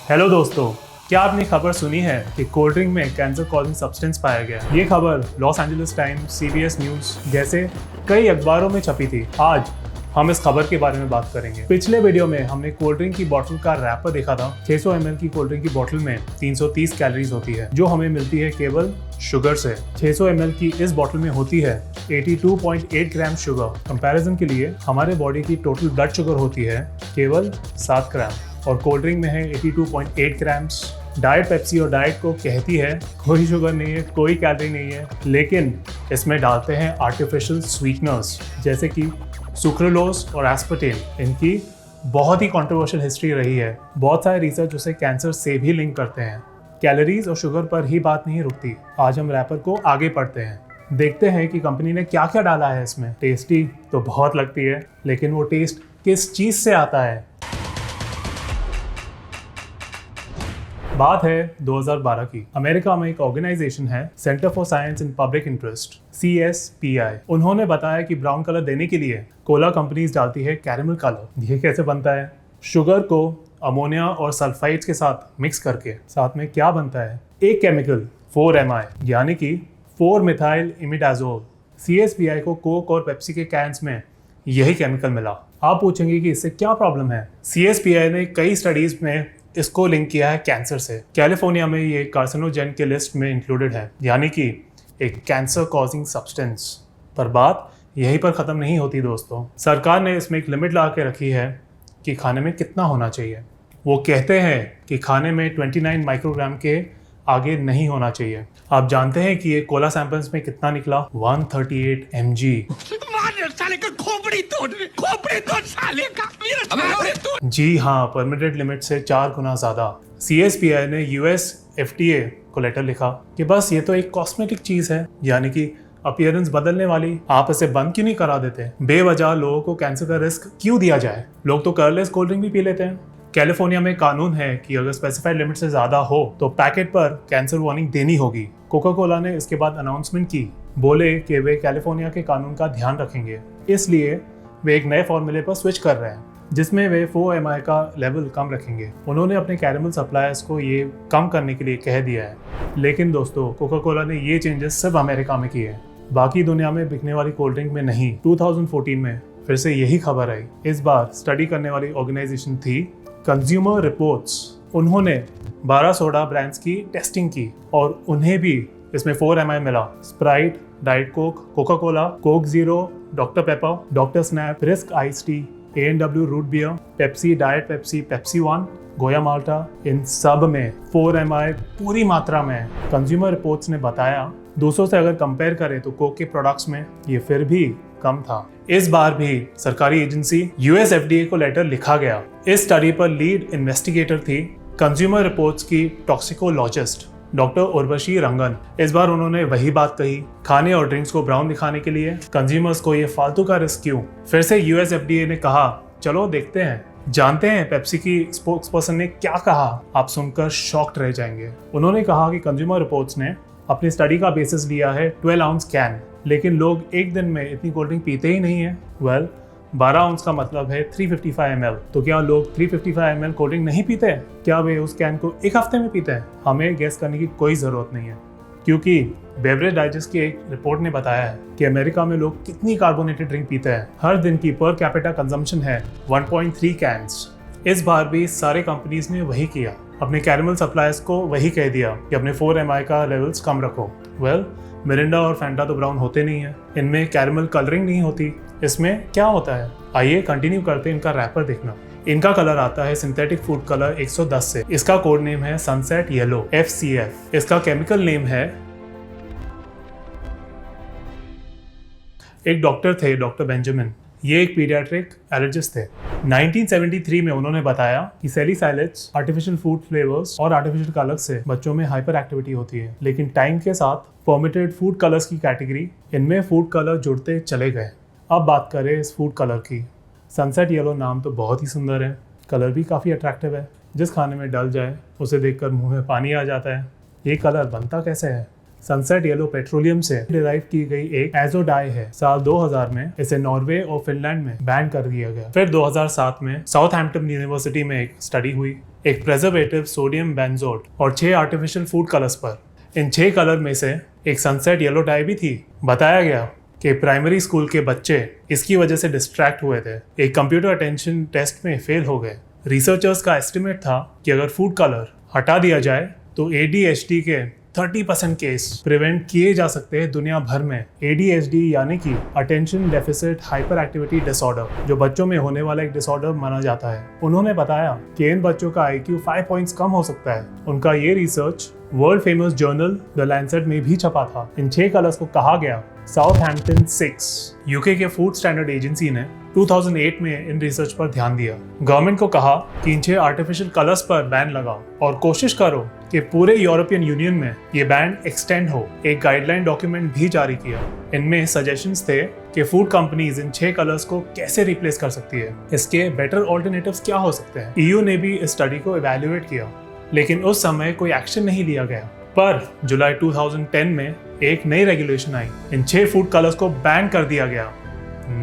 Hello दोस्तों, क्या आपने खबर सुनी है कि कोल्ड ड्रिंक में कैंसर कॉजिंग सब्सटेंस पाया गया? ये खबर Los Angeles times, CBS news जैसे कई अखबारों में छपी थी। आज हम इस खबर के बारे में बात करेंगे। पिछले वीडियो में हमने कोल्ड ड्रिंक की बोतल का रैपर देखा था। 600 ml की कोल्ड ड्रिंक की बोतल में 330 कैलोरीज होती है, जो हमें मिलती है केवल शुगर से। 600 ml की इस बोतल में होती है 82.8 ग्राम शुगर। कंपैरिजन के लिए हमारे बॉडी की टोटल ब्लड शुगर होती है केवल 7 ग्राम और कोल्ड ड्रिंक में है 82.8 ग्राम्स। डाइट पेप्सी और डाइट कोक कहती है कोई शुगर नहीं है, कोई कैलोरी नहीं है, लेकिन इसमें डालते हैं आर्टिफिशियल स्वीटनर्स जैसे कि सुक्रोलोज और एस्पार्टेम। इनकी बहुत ही कंट्रोवर्शियल हिस्ट्री रही है। बहुत सारे रिसर्च उसे कैंसर से भी लिंक करते हैं। कैलोरीज और शुगर पर ही बात नहीं रुकती। आज हम रैपर को आगे पढ़ते हैं, देखते हैं कि कंपनी ने क्या क्या डाला है इसमें। टेस्टी तो बहुत लगती है, लेकिन वो टेस्ट किस चीज से आता है? बात है 2012 की। अमेरिका में एक ऑर्गेनाइजेशन है centre for science in public interest, CSPI। उन्होंने बताया कि ब्राउन कलर देने के लिए कोला कंपनीज डालती है कैरेमल कलर। ये कैसे बनता है? शुगर को अमोनिया और सल्फाइड्स के साथ मिक्स करके साथ में क्या बनता है? एक केमिकल 4-MI यानी कि 4-मिथाइल इमिडाजोल। CSPI को कोक और पेप्सी के कैंस में यही केमिकल मिला। आप पूछेंगे कि इससे क्या प्रॉब्लम है? CSPI ने कई स्टडीज में इसको लिंक किया है कैंसर से। कैलिफोर्निया में ये कार्सिनोजेन के लिस्ट में इंक्लूडेड है, यानी कि एक कैंसर कॉजिंग सब्सटेंस। पर बात यहीं पर ख़त्म नहीं होती दोस्तों। सरकार ने इसमें एक लिमिट लगा के रखी है कि खाने में कितना होना चाहिए। वो कहते हैं कि खाने में 29 माइक्रोग्राम के आगे नहीं होना चाहिए। आप जानते हैं कि ये कोला सैंपल्स में कितना निकला? 138 mg। जी हाँ, परमिटेड लिमिट से 4 गुना ज्यादा। CSPI ने US FDA को लेटर लिखा कि बस ये तो एक कॉस्मेटिक चीज है, यानी कि अपीयरेंस बदलने वाली। आप इसे बंद क्यों नहीं करा देते? बेवजह लोगों को कैंसर का रिस्क क्यों दिया जाए? लोग तो कलरलेस कोल्ड ड्रिंक भी पी लेते हैं। कैलिफोर्निया में कानून है कि अगर स्पेसिफाइड लिमिट से ज्यादा हो तो पैकेट पर कैंसर वार्निंग देनी होगी। कोका कोला ने इसके बाद अनाउंसमेंट की, बोले कि वे कैलिफोर्निया के कानून का ध्यान रखेंगे, इसलिए वे एक नए फॉर्मूले पर स्विच कर रहे हैं जिसमें वे 4-MI का लेवल कम रखेंगे। उन्होंने अपने कैरेमल सप्लायर्स को ये कम करने के लिए कह दिया है। लेकिन दोस्तों, कोका कोला ने ये चेंजेस सिर्फ अमेरिका में किए हैं, बाकी दुनिया में बिकने वाली कोल्ड ड्रिंक में नहीं। 2014 में फिर से यही खबर आई। इस बार स्टडी करने वाली ऑर्गेनाइजेशन थी कंज्यूमर रिपोर्ट्स। उन्होंने 12 सोडा ब्रांड्स की टेस्टिंग की और उन्हें भी इसमें 4-MI मिला। Sprite, diet Coke, Coca Cola, Coke zero, Doctor Pepper, Doctor Snap, Brisk ice tea, A&W root beer, Pepsi, diet Pepsi, Pepsi one, Goya Malta, इन सब में 4-MI पूरी मात्रा में है। कंज्यूमर रिपोर्ट्स ने बताया 200 से अगर कंपेयर करें तो कोक के प्रोडक्ट्स में ये फिर भी कम था। इस बार भी सरकारी एजेंसी US FDA को लेटर लिखा गया। इस स्टडी पर लीड इन्वेस्टिगेटर थी कंज्यूमर रिपोर्ट्स की टॉक्सिकोलॉजिस्ट डॉक्टर उर्वशी रंगन। इस बार उन्होंने वही बात कही, खाने और ड्रिंक्स को ब्राउन दिखाने के लिए कंज्यूमर्स को ये फालतू का रिस्क क्यों? फिर से US FDA ने कहा चलो देखते हैं, जानते हैं पेप्सी की स्पोक्सपर्सन ने क्या कहा। आप सुनकर शॉक्ड रह जाएंगे। उन्होंने कहा कि कंज्यूमर रिपोर्ट्स ने अपनी स्टडी का बेसिस लिया है 12 आउंस कैन, लेकिन लोग एक दिन में इतनी कोल्ड ड्रिंक पीते ही नहीं है। 12 आउंस का मतलब है 355 ml। तो क्या लोग 355 ml कोल्ड ड्रिंक नहीं पीते? क्या वे उस कैन को एक हफ्ते में पीते हैं? हमें गेस करने की कोई जरूरत नहीं है, क्योंकि बेवरेज डाइजेस्ट की एक रिपोर्ट ने बताया है कि अमेरिका में लोग कितनी कार्बोनेटेड ड्रिंक पीते हैं। हर दिन की पर कैपिटा कंजम्पशन है 1.3 कैन्स। इस बार भी सारे कंपनीज ने वही किया, अपने कैरेमल सप्लायर्स को वही कह दिया कि अपने 4-MI का लेवल्स कम रखो। मिरिंडा और फैंटा तो ब्राउन होते नहीं है, इनमें कैरेमल कलरिंग नहीं होती। इसमें क्या होता है? आइए कंटिन्यू करते हैं इनका रैपर देखना। इनका कलर आता है सिंथेटिक फूड कलर 110 से। इसका कोड नेम है सनसेट येलो FCF। इसका केमिकल नेम है, एक डॉक्टर थे डॉक्टर बेंजामिन, ये एक पीडियाट्रिक एलर्जिस्ट थे। 1973 में उन्होंने बताया कि सैलिसाइलेट्स, आर्टिफिशियल फूड फ्लेवर्स और आर्टिफिशियल कलर्स से बच्चों में हाइपर एक्टिविटी होती है, लेकिन टाइम के साथ फॉर्मेटेड फूड कलर्स की कैटेगरी, इनमें फूड कलर जुड़ते चले गए। अब बात करें इस फूड कलर की। सनसेट येलो नाम तो बहुत ही सुंदर है, कलर भी काफ़ी अट्रैक्टिव है। जिस खाने में डल जाए उसे देखकर मुंह में पानी आ जाता है। ये कलर बनता कैसे है? सनसेट येलो पेट्रोलियम से डिराइव की गई एक एजो डाई है। साल 2000 में इसे नॉर्वे और फिनलैंड में बैन कर दिया गया। फिर 2007 में साउथहैम्पटन यूनिवर्सिटी में एक स्टडी हुई, एक प्रिजर्वेटिव सोडियम बेंजोट और 6 आर्टिफिशियल फूड कलर्स पर। इन 6 कलर में से एक सनसेट येलो डाई भी थी। बताया गया कि प्राइमरी स्कूल के बच्चे इसकी वजह से डिस्ट्रैक्ट हुए थे, एक कंप्यूटर अटेंशन टेस्ट में फेल हो गए। रिसर्चर्स का एस्टिमेट था कि अगर फूड कलर हटा दिया जाए तो ADHD के 30% केस प्रिवेंट किए जा सकते हैं दुनिया भर में। ADHD यानी कि attention deficit hyper activity disorder, जो बच्चों में होने वाला एक डिसऑर्डर माना जाता है। उन्होंने बताया कि इन बच्चों का IQ 5 पॉइंट्स कम हो सकता है। उनका ये research world famous journal the Lancet में भी छपा था। इन 6 कलर्स को कहा गया साउथहैम्पटन 6। यूके के फूड स्टैंडर्ड एजेंसी ने 2008 में इन रिसर्च पर ध्यान दिया। गवर्नमेंट को कहा कि इन 6 आर्टिफिशियल कलर्स पर बैन लगाओ और कोशिश करो कि पूरे यूरोपियन यूनियन में ये बैन एक्सटेंड हो। एक गाइडलाइन डॉक्यूमेंट भी जारी किया। इनमें सजेशंस थे कि फूड कंपनीज इन 6 कलर्स को कैसे रिप्लेस कर सकती है, इसके बेटर ऑल्टरनेटिव्स क्या हो सकते हैं। EU ने भी इस स्टडी को इवैल्यूएट किया, लेकिन उस समय कोई एक्शन नहीं लिया गया। पर जुलाई 2010 में एक नई रेगुलेशन आई। इन 6 फूड कलर्स को बैन कर दिया गया।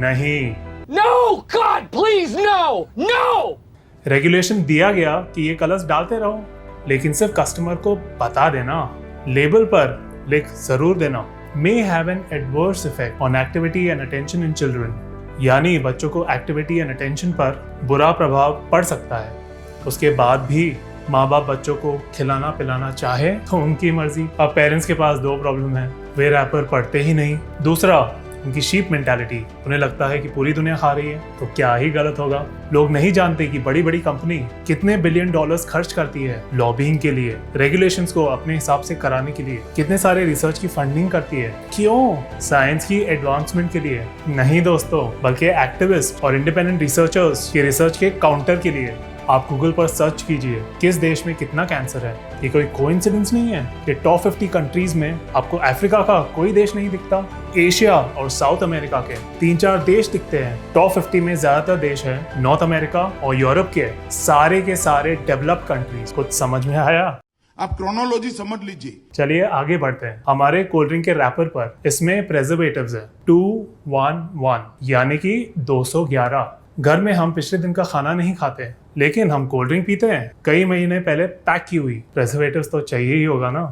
नहीं, No! God, please, no! No! Regulation दिया गया कि ये कलर्स डालते रहो, लेकिन सिर्फ कस्टमर को बता देना, लेबल पर लिख जरूर देना। May have an adverse effect on activity and attention in children, यानी बच्चों को एक्टिविटी एंड अटेंशन पर बुरा प्रभाव पड़ सकता है। उसके बाद भी माँ बाप बच्चों को खिलाना पिलाना चाहे तो उनकी मर्जी। अब पेरेंट्स के पास 2 प्रॉब्लम है, वे रैपर पढ़ते ही नहीं, दूसरा उनकी शीप मेंटालिटी। उन्हें लगता है कि पूरी दुनिया खा रही है तो क्या ही गलत होगा। लोग नहीं जानते कि बड़ी बड़ी कंपनी कितने बिलियन डॉलर्स खर्च करती है लॉबिंग के लिए, रेगुलेशंस को अपने हिसाब से कराने के लिए, कितने सारे रिसर्च की फंडिंग करती है। क्यों? साइंस की एडवांसमेंट के लिए नहीं दोस्तों, बल्कि एक्टिविस्ट और इंडिपेंडेंट रिसर्चर्स की रिसर्च के काउंटर के लिए। आप गूगल पर सर्च कीजिए किस देश में कितना कैंसर है। ये कोई कोइंसिडेंस नहीं है कि टॉप 50 कंट्रीज में आपको अफ्रीका का कोई देश नहीं दिखता। एशिया और साउथ अमेरिका के 3-4 देश दिखते हैं। टॉप 50 में ज्यादातर देश है नॉर्थ अमेरिका और यूरोप के सारे डेवलप्ड कंट्रीज। कुछ समझ में आया? आप क्रोनोलॉजी समझ लीजिए। चलिए आगे बढ़ते हैं। हमारे कोल्ड ड्रिंक के रैपर पर इसमें प्रेजर्वेटिव्स है 211 यानी कि 211। घर में हम पिछले दिन का खाना नहीं खाते, लेकिन हम कोल्ड ड्रिंक पीते हैं कई महीने पहले पैक की हुई। प्रेजर्वेटिव्स तो चाहिए ही होगा ना।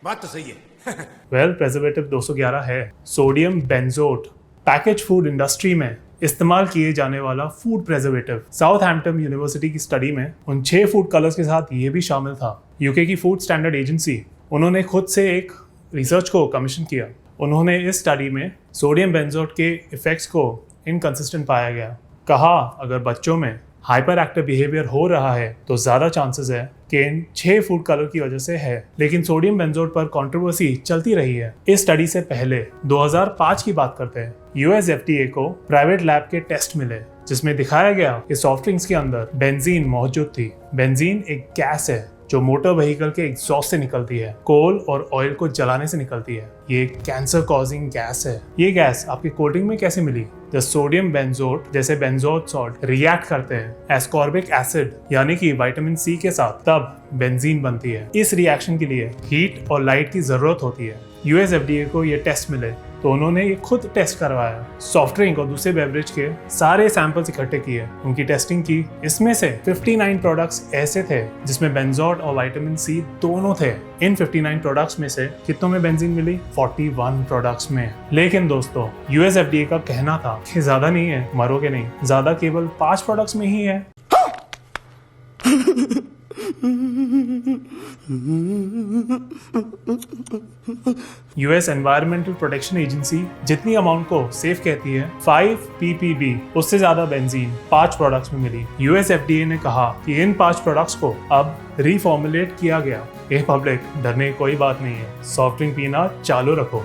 बात तो सही है। वेल, प्रेजर्वेटिव 211 है सोडियम बेंजोट। पैकेज फूड इंडस्ट्री में इस्तेमाल किए जाने वाला फूड प्रेजर्वेटिव। साउथहैम्पटन यूनिवर्सिटी की स्टडी में उन 6 फूड कलर्स के साथ ये भी शामिल था। यूके की फूड स्टैंडर्ड एजेंसी, उन्होंने खुद से एक रिसर्च को कमीशन किया। उन्होंने इस स्टडी में सोडियम बेंजोट के इफेक्ट्स को इनकंसिस्टेंट पाया गया। कहा अगर बच्चों में हाइपर एक्टिव बिहेवियर हो रहा है तो ज्यादा चांसेस है कि इन 6 फूड कलर की वजह से है। लेकिन सोडियम बेंजोट पर कंट्रोवर्सी चलती रही है। इस स्टडी से पहले 2005 की बात करते हैं, US FDA को प्राइवेट लैब के टेस्ट मिले जिसमें दिखाया गया कि सॉफ्ट ड्रिंक्स के अंदर बेंजीन मौजूद थी। बेंजीन एक गैस है जो मोटर व्हीकल के एग्जॉस्ट से निकलती है, कोल और ऑयल को जलाने से निकलती है। ये कैंसर कॉजिंग गैस है। ये गैस आपकी कोल्ड ड्रिंक में कैसे मिली? जब सोडियम बेंजोट जैसे बेंजोट सॉल्ट रिएक्ट करते हैं एस्कॉर्बिक एसिड यानी कि विटामिन C के साथ, तब बेंजीन बनती है। इस रिएक्शन के लिए हीट और लाइट की जरूरत होती है। US FDA को ये टेस्ट मिले तो उन्होंने ये खुद टेस्ट करवाया। सॉफ्ट ड्रिंक और दूसरे बेवरेज के सारे सैंपल्स इकट्ठे किए, उनकी टेस्टिंग की। इसमें से 59 प्रोडक्ट्स ऐसे थे जिसमें बेंजोट और विटामिन C दोनों थे। इन 59 प्रोडक्ट्स में से कितनों में बेंजीन मिली? 41 प्रोडक्ट्स में। लेकिन दोस्तों US FDA का कहना था कि ज्यादा नहीं है, मरोगे नहीं, ज्यादा केवल 5 प्रोडक्ट्स में ही है। US एनवायरमेंटल प्रोटेक्शन एजेंसी जितनी अमाउंट को सेफ कहती है 5 ppb, उससे ज्यादा बेंजीन 5 प्रोडक्ट्स में मिली। US FDA ने कहा कि इन 5 प्रोडक्ट्स को अब रिफॉर्मुलेट किया गया। ये पब्लिक, डरने की कोई बात नहीं है, सॉफ्ट ड्रिंक पीना चालू रखो।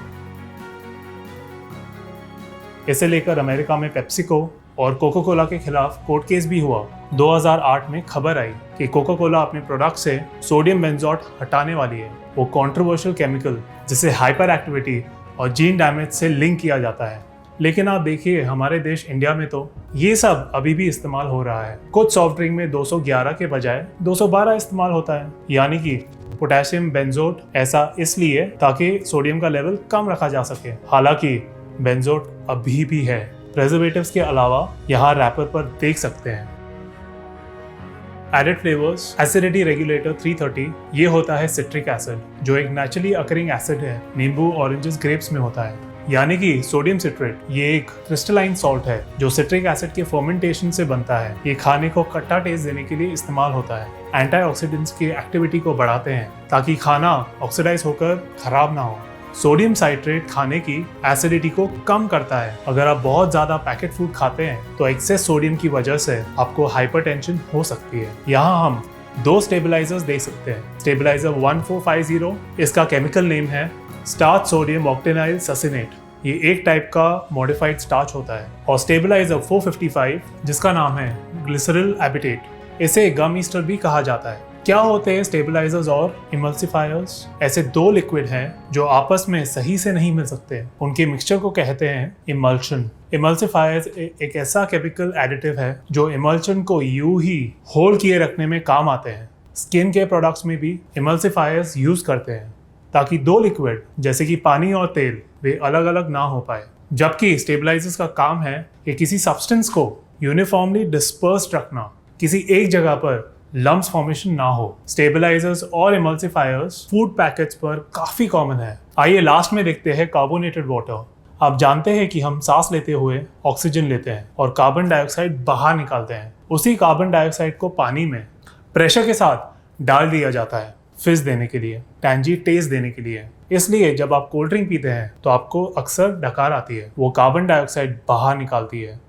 इसे लेकर अमेरिका में पेप्सिको और कोका कोला के खिलाफ कोर्ट केस भी हुआ। 2008 में खबर आई कि कोका कोला अपने प्रोडक्ट से सोडियम बेंजोट हटाने वाली है। वो कंट्रोवर्शियल केमिकल जिसे हाइपर एक्टिविटी और जीन डैमेज से लिंक किया जाता है। लेकिन आप देखिए हमारे देश इंडिया में तो ये सब अभी भी इस्तेमाल हो रहा है। कुछ सॉफ्ट ड्रिंक में 211 के बजाय 212 इस्तेमाल होता है, यानी कि पोटेशियम बेंजोट ऐसा इसलिए ताकि सोडियम का लेवल कम रखा जा सके। हालांकि बेंजोट अभी भी है। प्रिजर्वेटिव्स के अलावा यहाँ रैपर पर देख सकते हैं। एडेड फ्लेवर्स, एसिडिटी रेगुलेटर 330, ये होता है सिट्रिक एसिड, जो एक नेचुरली अकरिंग एसिड है, नींबू, ऑरेंजेस, ग्रेप्स में होता है। यानी कि सोडियम सिट्रेट ये एक क्रिस्टलाइन सॉल्ट है जो सिट्रिक एसिड के फर्मेंटेशन से बनता है। ये खाने को खट्टा टेस्ट देने के लिए इस्तेमाल होता है। एंटीऑक्सीडेंट्स की एक्टिविटी को बढ़ाते हैं ताकि खाना ऑक्सीडाइज होकर खराब ना हो। सोडियम साइट्रेट खाने की एसिडिटी को कम करता है। अगर आप बहुत ज्यादा पैकेट फूड खाते हैं तो एक्सेस सोडियम की वजह से आपको हाइपरटेंशन हो सकती है। यहाँ हम 2 स्टेबलाइजर्स देख सकते हैं। स्टेबलाइजर 1450, इसका केमिकल नेम है स्टार्च सोडियम ऑक्टेनाइल ससिनेट। ये एक टाइप का मॉडिफाइड स्टार्च होता है। और स्टेबलाइजर 455, जिसका नाम है ग्लिसरल एबिटेट, इसे गम ईस्टर भी कहा जाता है। क्या होते हैं स्टेबलाइजर्स और इमल्सिफायर्स? ऐसे 2 लिक्विड हैं जो आपस में सही से नहीं मिल सकते, उनके मिक्सचर को कहते हैं इमल्शन। इमल्सिफायर्स एक ऐसा केमिकल एडिटिव है जो इमल्शन को यूं ही होल्ड किए रखने में काम आते हैं। स्किन के प्रोडक्ट्स में भी इमल्सिफायर्स यूज करते हैं ताकि 2 लिक्विड जैसे कि पानी और तेल वे अलग अलग ना हो पाए। जबकि स्टेबलाइजर्स का काम है कि किसी सब्सटेंस को यूनिफॉर्मली डिस्पर्स्ड रखना, किसी एक जगह पर लम्प्स फॉर्मेशन ना हो। स्टेबलाइजर्स और इमल्सिफायर्स फूड पैकेट्स पर काफी कॉमन है। आइए लास्ट में देखते हैं कार्बोनेटेड वाटर। आप जानते हैं कि हम सांस लेते हुए ऑक्सीजन लेते हैं और कार्बन डाइऑक्साइड बाहर निकालते हैं। उसी कार्बन डाइऑक्साइड को पानी में प्रेशर के साथ डाल दिया जाता है फिज देने के लिए, टैंजी टेस्ट देने के लिए। इसलिए जब आप कोल्ड ड्रिंक पीते हैं तो आपको अक्सर डकार आती है, वो कार्बन डाइऑक्साइड बाहर निकालती है।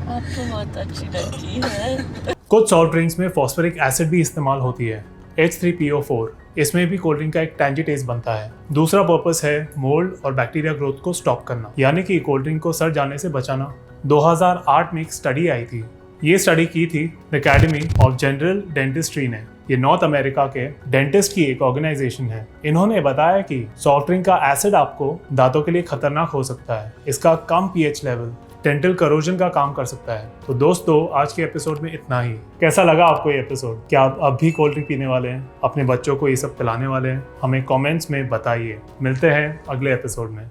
आपको बहुत अच्छी लगती है। कुछ सॉफ्ट ड्रिंक्स में फॉस्फोरिक एसिड भी इस्तेमाल होती है, H3PO4। इसमें भी कोल्ड ड्रिंक का एक टैंजी टेस्ट बनता है। दूसरा पर्पस है मोल्ड और बैक्टीरिया ग्रोथ को स्टॉप करना, यानी कि कोल्ड ड्रिंक को सड़ जाने से बचाना। 2008 में एक स्टडी आई थी। ये स्टडी की थी एकेडमी ऑफ जनरल डेंटिस्ट्री ने। ये नॉर्थ अमेरिका के डेंटिस्ट की एक ऑर्गेनाइजेशन है। इन्होंने बताया कि सॉफ्ट ड्रिंक का एसिड आपको दांतों के लिए खतरनाक हो सकता है। इसका कम पीएच लेवल डेंटल करोजन का काम कर सकता है। तो दोस्तों, आज के एपिसोड में इतना ही। कैसा लगा आपको ये एपिसोड? क्या आप अब भी कोल्ड ड्रिंक पीने वाले हैं? अपने बच्चों को ये सब पिलाने वाले हैं? हमें कमेंट्स में बताइए। मिलते हैं अगले एपिसोड में।